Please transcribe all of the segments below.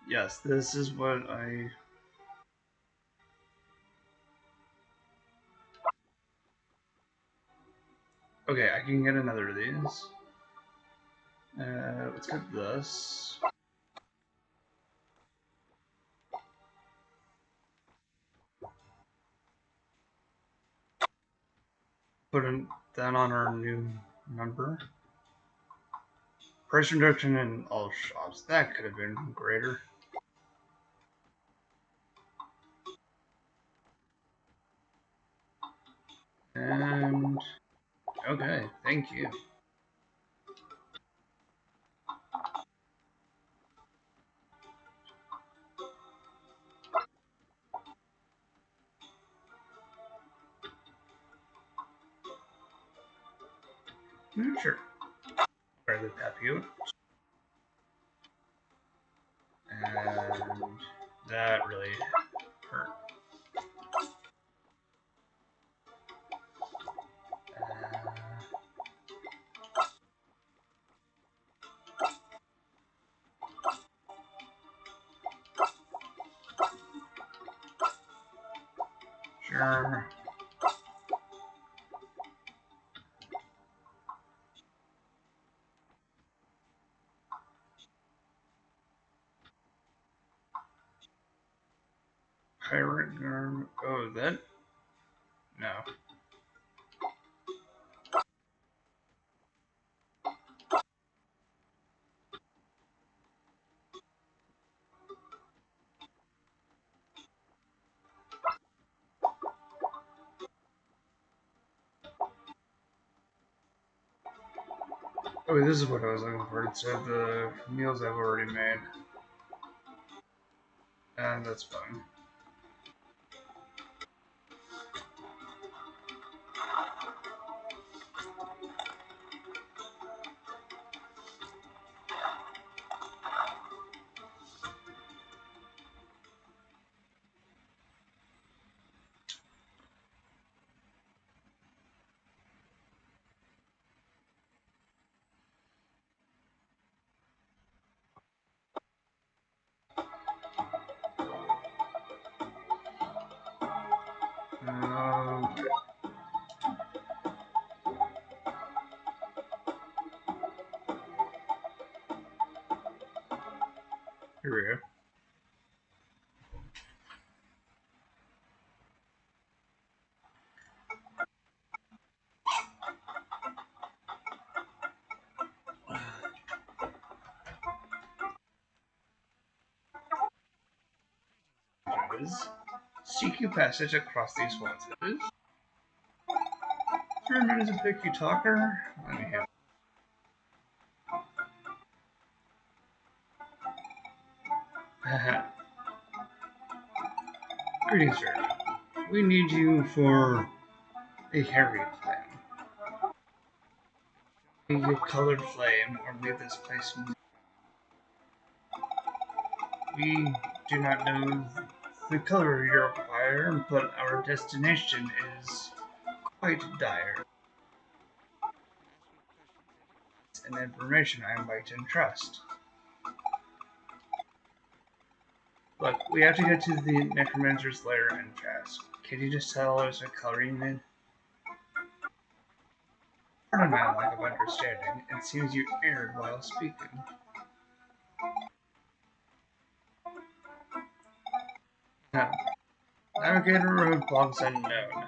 Yes, this is what I... Okay, I can get another of these. Let's get this. Put that on our new number. Price reduction in all shops. That could have been greater. And okay, thank you. Sure. Try the tapioca. And that really hurt. Sure. Pirate garb. Oh, that? No. Oh, this is what I was looking for. It said the meals I've already made. And that's fine. Here we go. Seek you passage across these walls. Ferryman is a picky talker. Let me have. Haha. Greetings, sir. We need you for a hairy plan. A colored flame, or leave this place. We do not know the color you require, but our destination is quite dire. And information I might entrust. Look, we have to get to the necromancer's lair and task. Can you just tell us what color you need? Pardon my lack of understanding. It seems you erred while speaking. Now, navigate a road blocks unknown.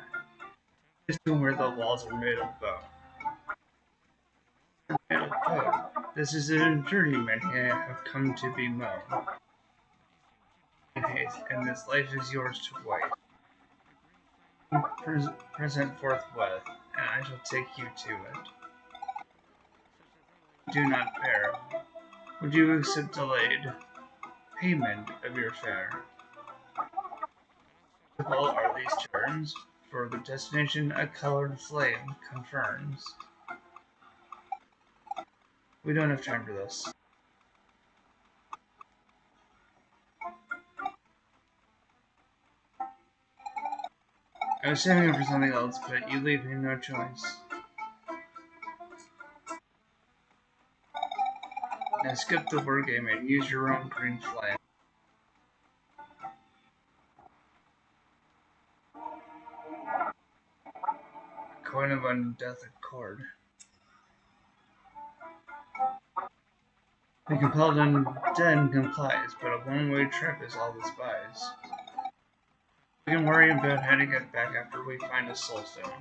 Assume where the walls are made of bone. Made of bone. This is a journeyman here have come to be known. In haste, and this life is yours to waste. Present forthwith, and I shall take you to it. Do not bear. Would you accept delayed payment of your fare? All are these terms. For the destination, a colored flame confirms. We don't have time for this. I was saving up for something else, but you leave me no choice. Now skip the word game and use your own green flame. Coin of undeath accord. The compelled undead complies, but a one-way trip is all this buys. We can worry about how to get back after we find a soul stone.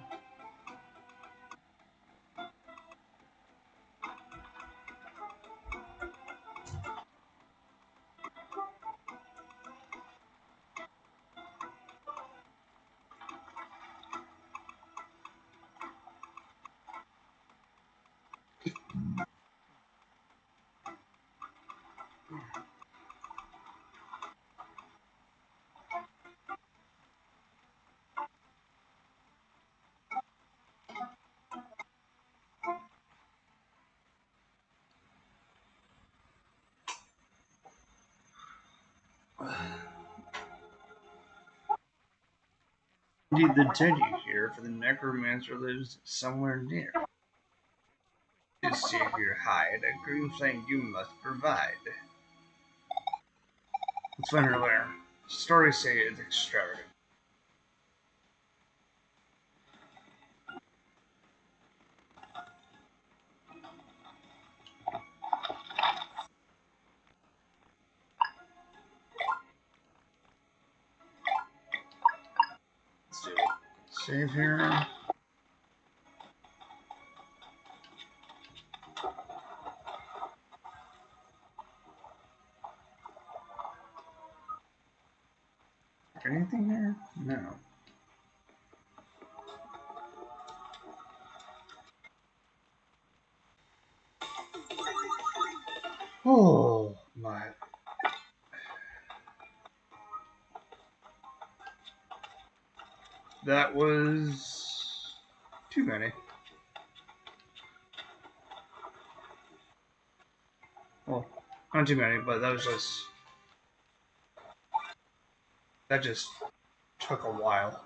Indeed, the dead you hear, for the necromancer lives somewhere near. To save your hide, a green flame you must provide. Let's find her lair. Stories say it's extravagant. Let's do it. Save here. Anything there? No. Oh my. That was too many. Well, not too many, but that was just. That just took a while.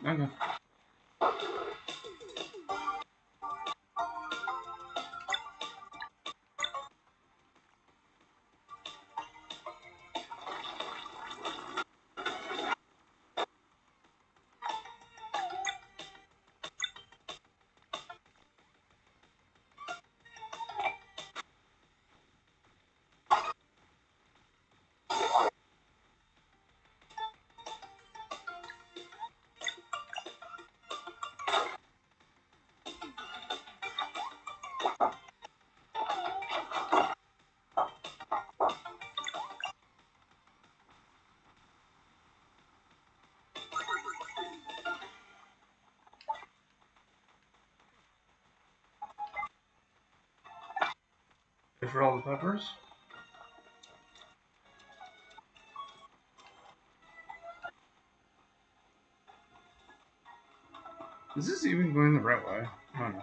Okay. For all the peppers. Is this even going the right way? I don't know.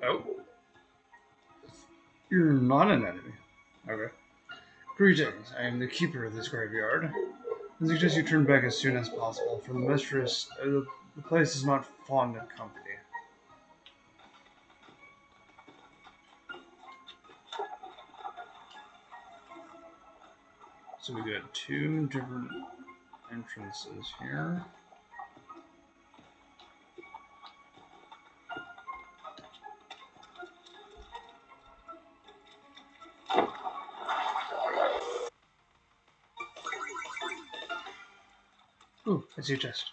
Oh. You're not an enemy. Okay. Greetings. I am the keeper of this graveyard. I suggest you turn back as soon as possible, for the mistress, the place is not fond of company. So we got two different entrances here. Ooh, I see a chest.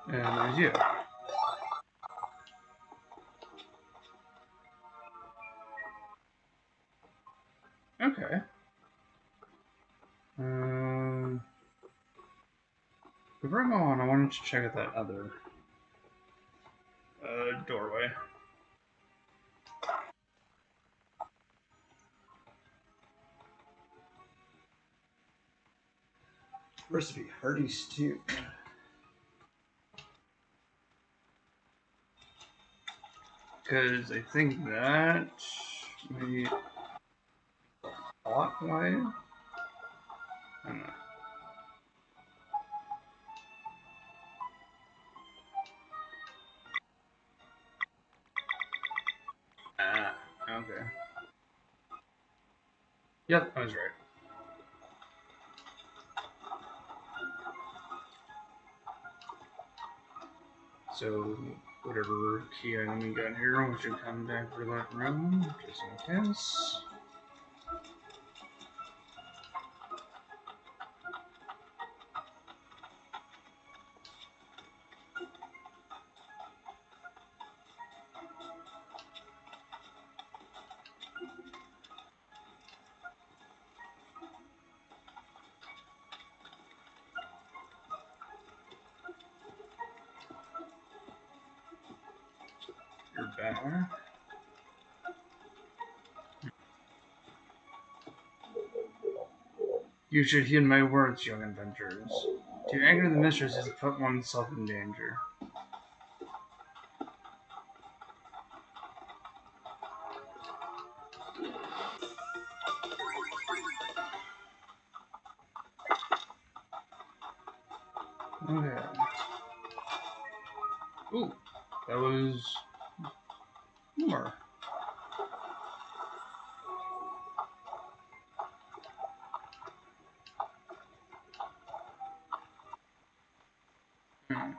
And there's you. Okay. Before I go on, I wanted to check out that other doorway. Recipe hearty stew. Because I think that maybe hot way. I don't know. Ah, okay. Yep, I was right. So, whatever key item we got here, we should come back for that room, just in case. You're back. You should heed my words, young adventurers. To anger the mistress is to put oneself in danger. Okay. Ooh, that was more. Hmm.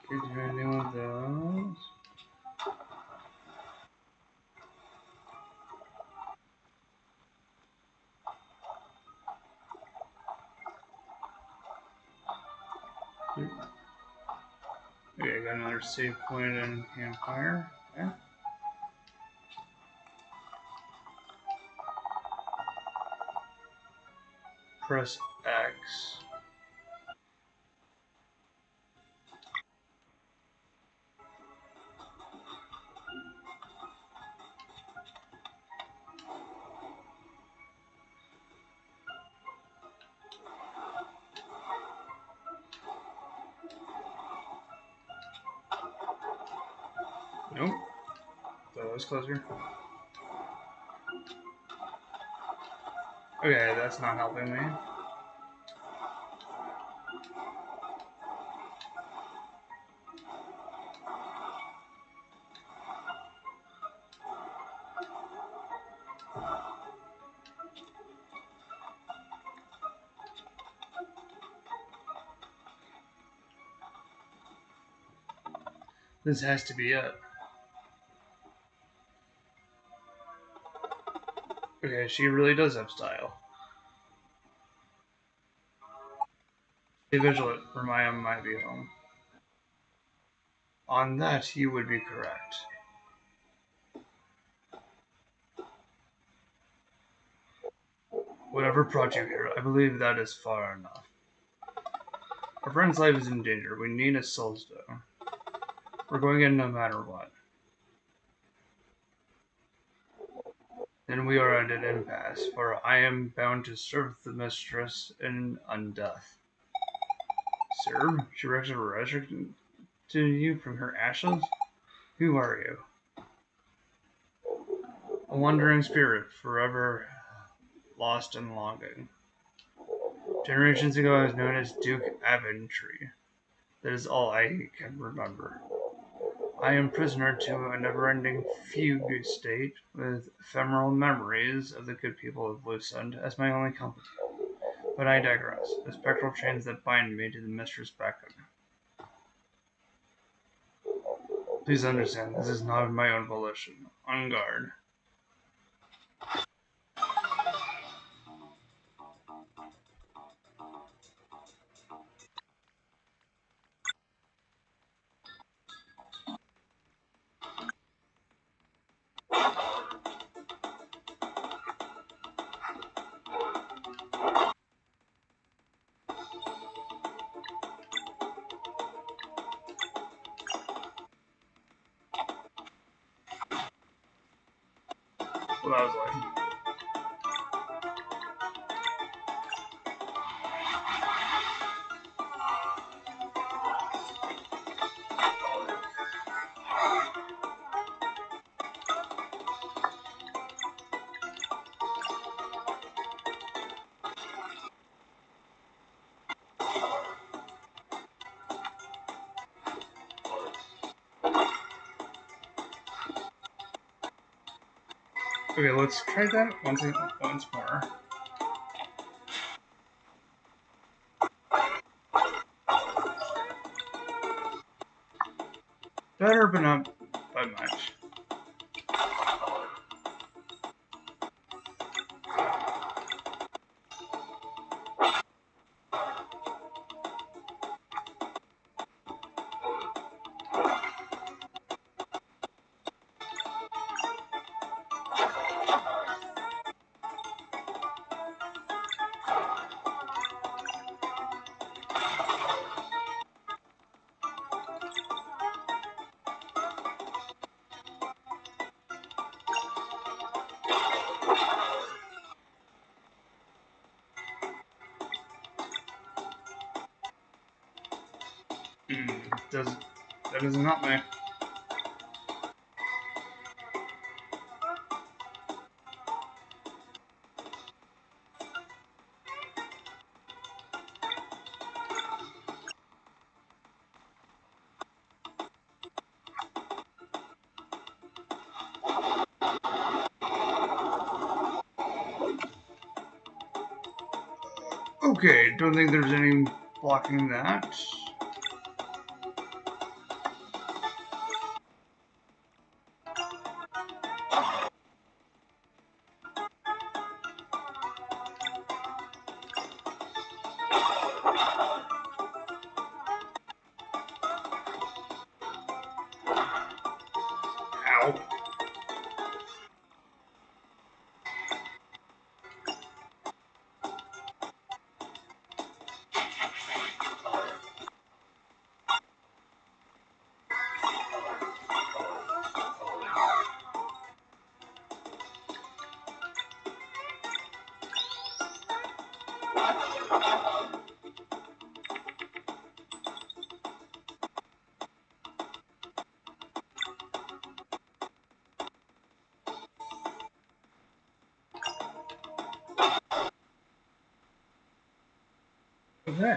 Can't do anything with those. Okay, I got another save point and campfire. Okay. Press X. Nope. That was closer. Okay, that's not helping me. This has to be it. Okay, she really does have style. Stay vigilant, for Maya might be home. On that, you would be correct. Whatever brought you here, I believe that is far enough. Our friend's life is in danger. We need a soul stone. We're going in no matter what. Then we are at an impasse, for I am bound to serve the mistress in undeath. Serve? She resurrected you from her ashes? Who are you? A wandering spirit, forever lost and longing. Generations ago, I was known as Duke Aventry. That is all I can remember. I am prisoner to a never-ending fugue state, with ephemeral memories of the good people of Lucent as my only company. But I digress. The spectral chains that bind me to the mistress beckon. Please understand, this is not of my own volition. On guard. Well, that was like... Okay, let's try that once more. Better, but not by much. That doesn't help me. Okay, don't think there's any blocking that. Ow. Okay.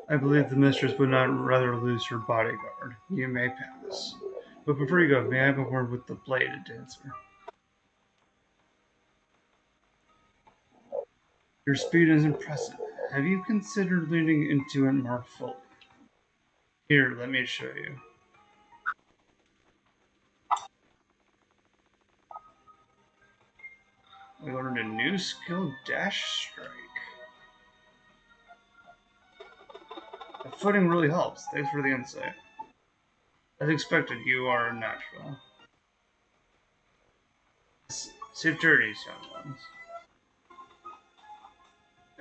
I believe the mistress would not rather lose her bodyguard. You may pass. But before you go, may I have a word with the bladed dancer? Your speed is impressive. Have you considered leaning into it more fully? Here, let me show you. We learned a new skill, Dash Strike. The footing really helps. Thanks for the insight. As expected, you are a natural. Safe journeys, young ones.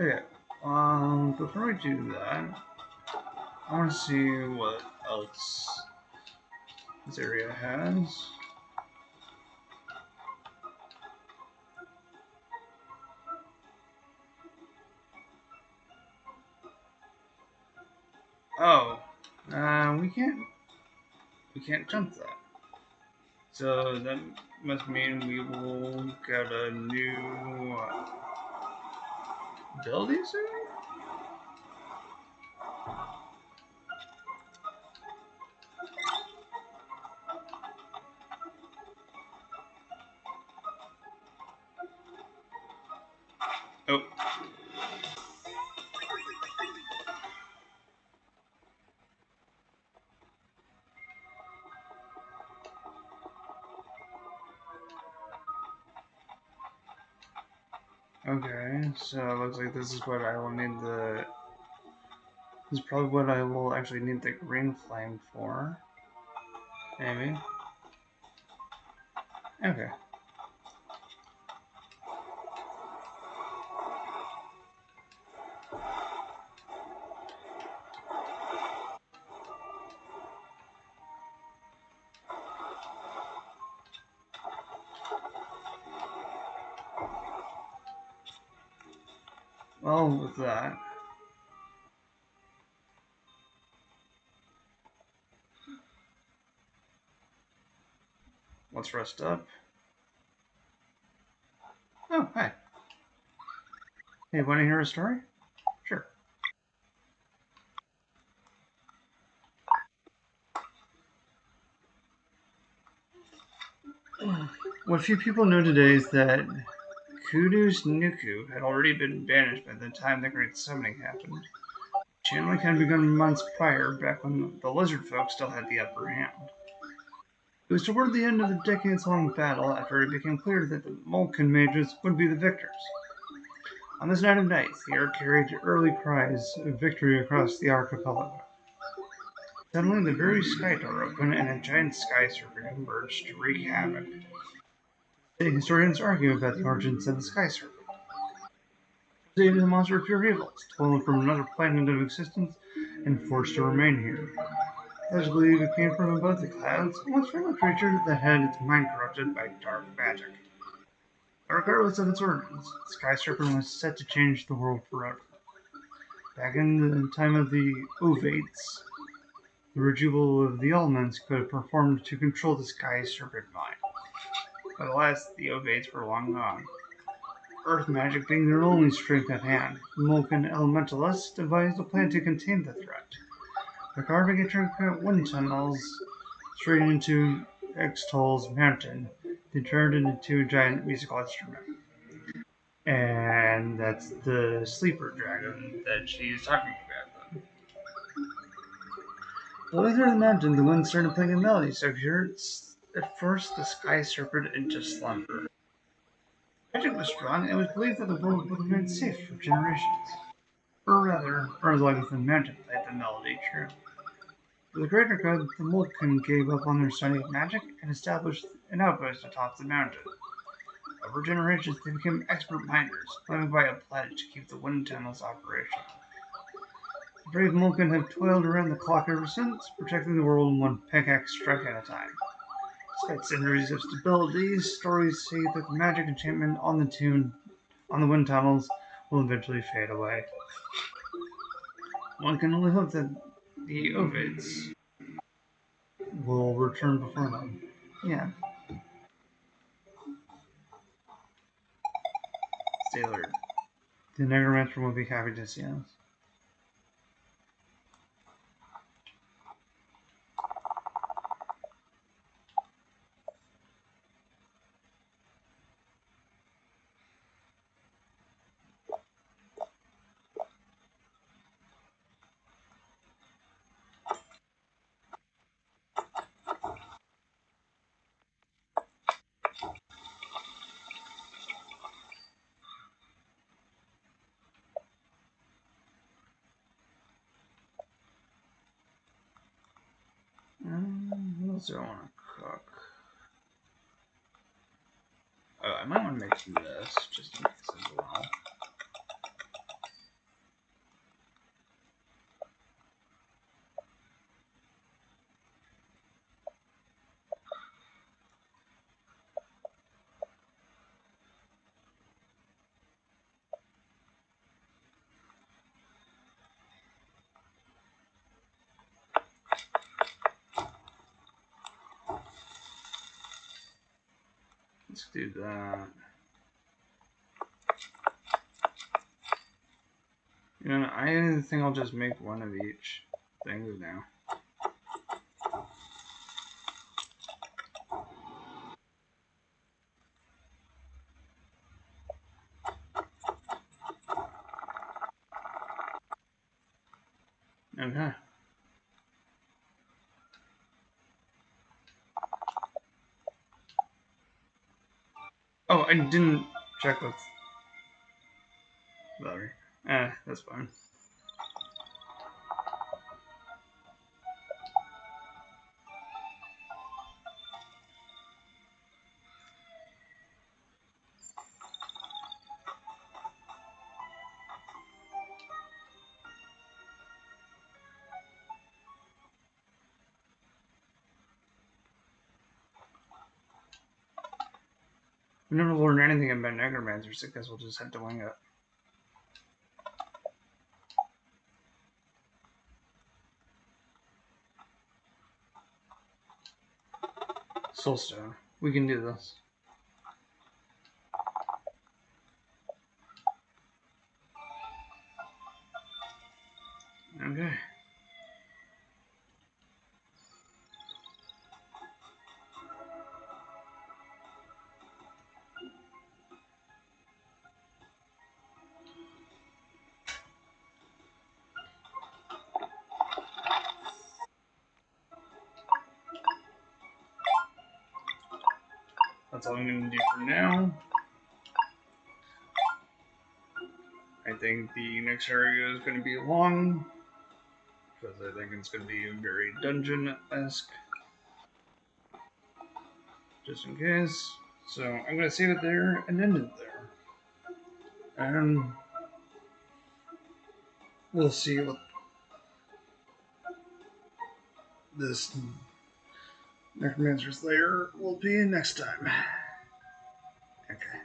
Okay, before we do that, I want to see what else this area has. Oh, we can't jump that. So that must mean we will get a new ability soon? Oh. Okay, so it looks like this is what I will need the... This is probably what I will actually need the green flame for. Maybe. Okay. Well, with that... Let's rest up. Oh, hi. Hey, want to hear a story? Sure. What few people know today is that Kudu's Nuku had already been banished by the time the Great Summoning happened. Channeling had begun months prior, back when the lizard folk still had the upper hand. It was toward the end of the decades-long battle, after it became clear that the Mulkin mages would be the victors. On this night of nights, the air carried early cries of victory across the archipelago. Suddenly, the very sky door opened, and a giant sky serpent emerged to wreak havoc. The historians argue about the origins of the sky serpent. It is a monster of pure evil, stolen from another planet into existence, and forced to remain here. Others believe it came from above the clouds, and was from a creature that had its mind corrupted by dark magic. Regardless of its origins, the Sky Serpent was set to change the world forever. Back in the time of the Ovates, the ritual of the elements could have performed to control the Sky Serpent mind. But alas, the Ovates were long gone. Earth magic being their only strength at hand, the Mulkan elementalists devised a plan to contain the threat. By carving intricate wind tunnels straight into Extol's mountain, they turned it into a giant musical instrument. And that's the sleeper dragon that she's talking about. Flowing through the mountain, the wind started playing a melody so pure it forced the sky serpent into slumber. Magic was strong, and it was believed that the world would remain safe for generations. Or rather, Earth like the mountain played the melody true. For the greater good, the Mulkin gave up on their study of magic and established an outpost atop the mountain. Over generations, they became expert miners, living by a pledge to keep the wind tunnels operational. The brave Mulkin have toiled around the clock ever since, protecting the world one pickaxe strike at a time. Despite centuries of stability, stories say that the magic enchantment on the wind tunnels will eventually fade away. One can only hope that the Ovids will return before them. Yeah, stay alert. The necromancer will be happy to see us. What else do I want to cook? Oh, I might want to make this just to mix as well. Let's do that. You know, I think I'll just make one of each thing now. Okay. Oh, I didn't check with Valerie. That's fine. We never learned anything about necromancers. I guess we'll just have to wing it. Soulstone. We can do this. Okay. That's all I'm going to do for now. I think the next area is going to be long, because I think it's going to be very dungeon-esque, just in case. So I'm going to save it there and end it there. And we'll see what this necromancer's lair will be next time. Okay.